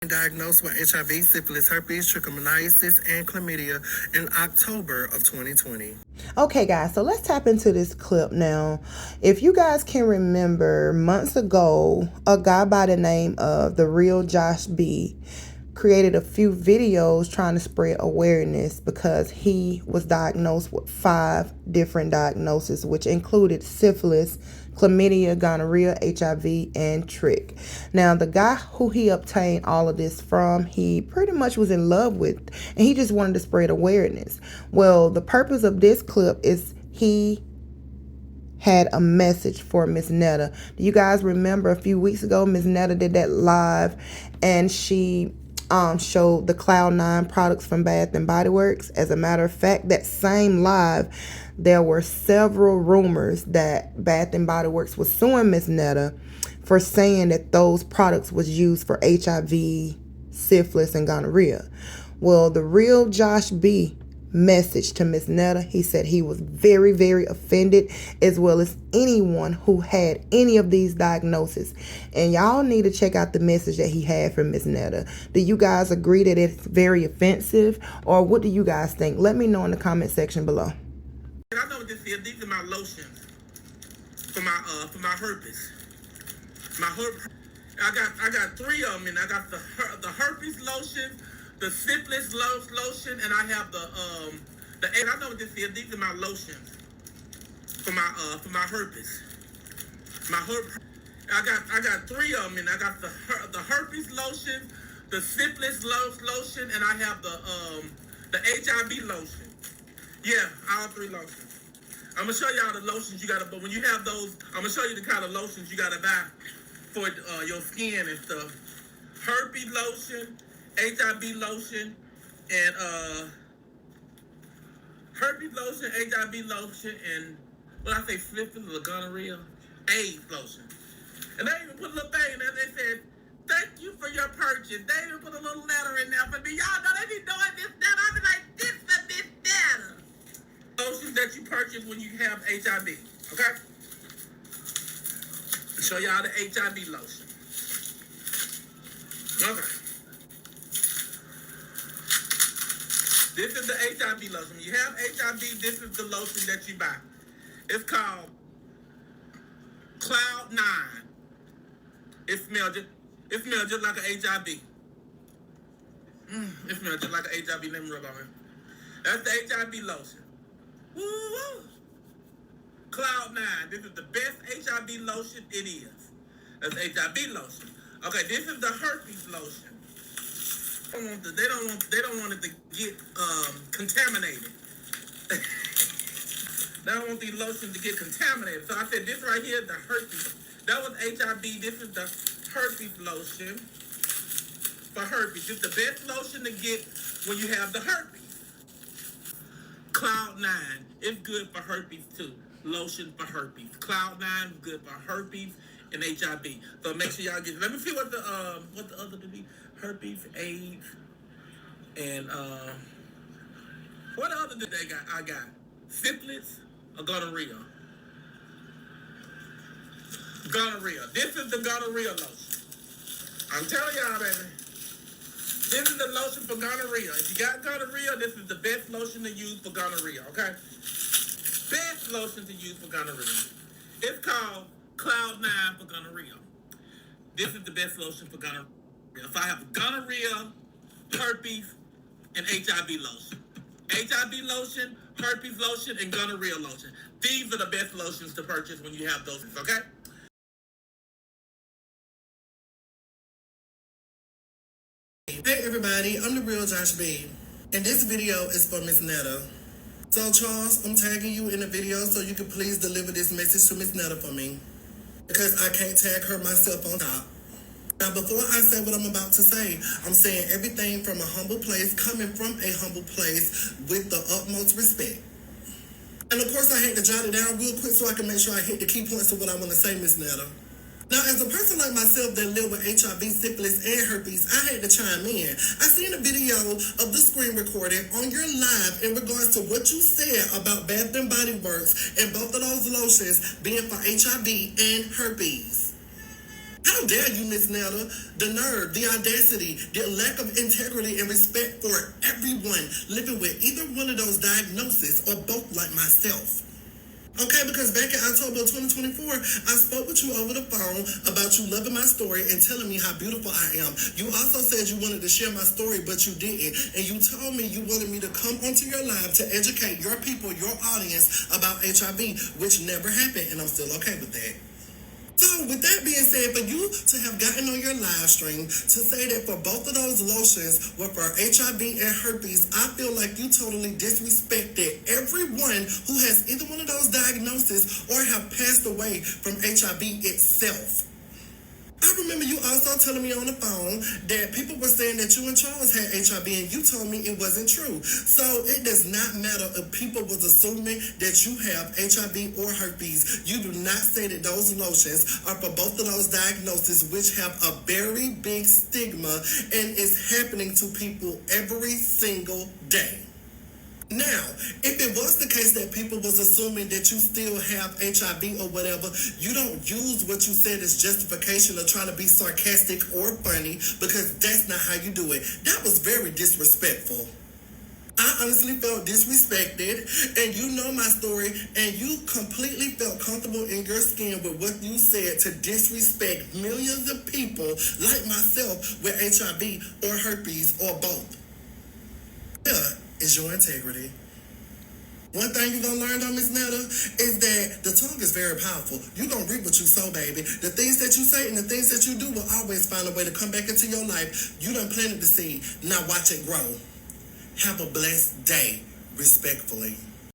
Diagnosed with HIV, syphilis, herpes, trichomoniasis, and chlamydia in October of 2020. Okay, guys, so let's tap into this clip now. If you guys can remember, months ago, a guy by the name of The Real Josh B created a few videos trying to spread awareness because he was diagnosed with 5 different diagnoses, which included syphilis, chlamydia, gonorrhea, HIV, and trick. Now, the guy who he obtained all of this from, he pretty much was in love with, and he just wanted to spread awareness. Well, the purpose of this clip is he had a message for Miss Netta. Do you guys remember a few weeks ago, Miss Netta did that live, and she showed the Cloud9 products from Bath and Body Works? As a matter of fact, that same live, there were several rumors that Bath and Body Works was suing Miss Netta for saying that those products was used for HIV, syphilis, and gonorrhea. Well, the real Josh B message to Miss Netta, he said he was very, very offended, as well as anyone who had any of these diagnoses. And y'all need to check out the message that he had for Miss Netta. Do you guys agree that it's very offensive, or what do you guys think? Let me know in the comment section below. I know what this is. These are my lotions for my herpes. I got 3 of them, and I got the herpes lotion, the syphilis lotion, and I have and I know what this is. These are my lotions for my herpes. I got 3 of them, and I got the herpes lotion, the syphilis lotion, and I have the HIV lotion. Yeah, all 3 lotions. I'm gonna show y'all the lotions you gotta, but when you have those, I'm gonna show you the kind of lotions you gotta buy for your skin and stuff. Herpes lotion, HIV lotion, and herpes lotion, HIV lotion, and what I say, syphilis or gonorrhea, AIDS lotion. And they even put a little thing in there. They said, "Thank you for your purchase." They even put a little letter in there for me. Y'all know they be doing this, that. I be like, this for this, that. Lotions that you purchase when you have HIV. Okay? Show y'all the HIV lotion. Okay. This is the HIV lotion. When you have HIV, this is the lotion that you buy. It's called Cloud9. It smells just like an HIV. It smells just like an HIV. Let me rub on it. That's the HIV lotion. Woo-woo. Cloud9. This is the best HIV lotion it is. That's HIV lotion. Okay, this is the herpes lotion. They don't want it to get contaminated. They don't want these lotions to get contaminated. So I said this right here, the herpes. That was HIV. This is the herpes lotion for herpes. It's the best lotion to get when you have the herpes. Cloud9 is good for herpes too. Lotion for herpes. Cloud9 is good for herpes and HIV. So make sure y'all get. Let me see what the other do. Herpes, AIDS, and what other did they got? I got syphilis or gonorrhea. Gonorrhea. This is the gonorrhea lotion. I'm telling y'all, baby. This is the lotion for gonorrhea. If you got gonorrhea, this is the best lotion to use for gonorrhea, okay? Best lotion to use for gonorrhea. It's called Cloud9 for gonorrhea. This is the best lotion for gonorrhea. If I have gonorrhea, herpes, and HIV lotion. HIV lotion, herpes lotion, and gonorrhea lotion. These are the best lotions to purchase when you have those, okay? Hey everybody, I'm the real Josh B, and this video is for Miss Netta. So Charles, I'm tagging you in the video so you can please deliver this message to Miss Netta for me, because I can't tag her myself on top. Now before I say what I'm about to say, I'm saying everything from a humble place, coming from a humble place with the utmost respect. And of course I had to jot it down real quick so I can make sure I hit the key points of what I want to say, Miss Netta. Now, as a person like myself that live with HIV, syphilis, and herpes, I had to chime in. I seen a video of the screen recording on your live in regards to what you said about Bath and Body Works and both of those lotions being for HIV and herpes. How dare you, Miss Netta? The nerve, the audacity, the lack of integrity and respect for everyone living with either one of those diagnoses or both like myself. Okay, because back in October 2024, I spoke with you over the phone about you loving my story and telling me how beautiful I am. You also said you wanted to share my story, but you didn't. And you told me you wanted me to come onto your live to educate your people, your audience about HIV, which never happened, and I'm still okay with that. So, with that being said, for you to have gotten on your live stream to say that for both of those lotions were for HIV and herpes, I feel like you totally disrespected everyone who has either one of those diagnoses or have passed away from HIV itself. I remember you also telling me on the phone that people were saying that you and Charles had HIV and you told me it wasn't true. So it does not matter if people was assuming that you have HIV or herpes. You do not say that those lotions are for both of those diagnoses, which have a very big stigma and is happening to people every single day. Now, if it was the case that people was assuming that you still have HIV or whatever, you don't use what you said as justification or trying to be sarcastic or funny, because that's not how you do it. That was very disrespectful. I honestly felt disrespected, and you know my story, and you completely felt comfortable in your skin with what you said to disrespect millions of people like myself with HIV or herpes or both. Yeah. Is your integrity. One thing you're going to learn though, Miss Netta, is that the tongue is very powerful. You're going to reap what you sow, baby. The things that you say and the things that you do will always find a way to come back into your life. You done planted the seed. Now watch it grow. Have a blessed day, respectfully.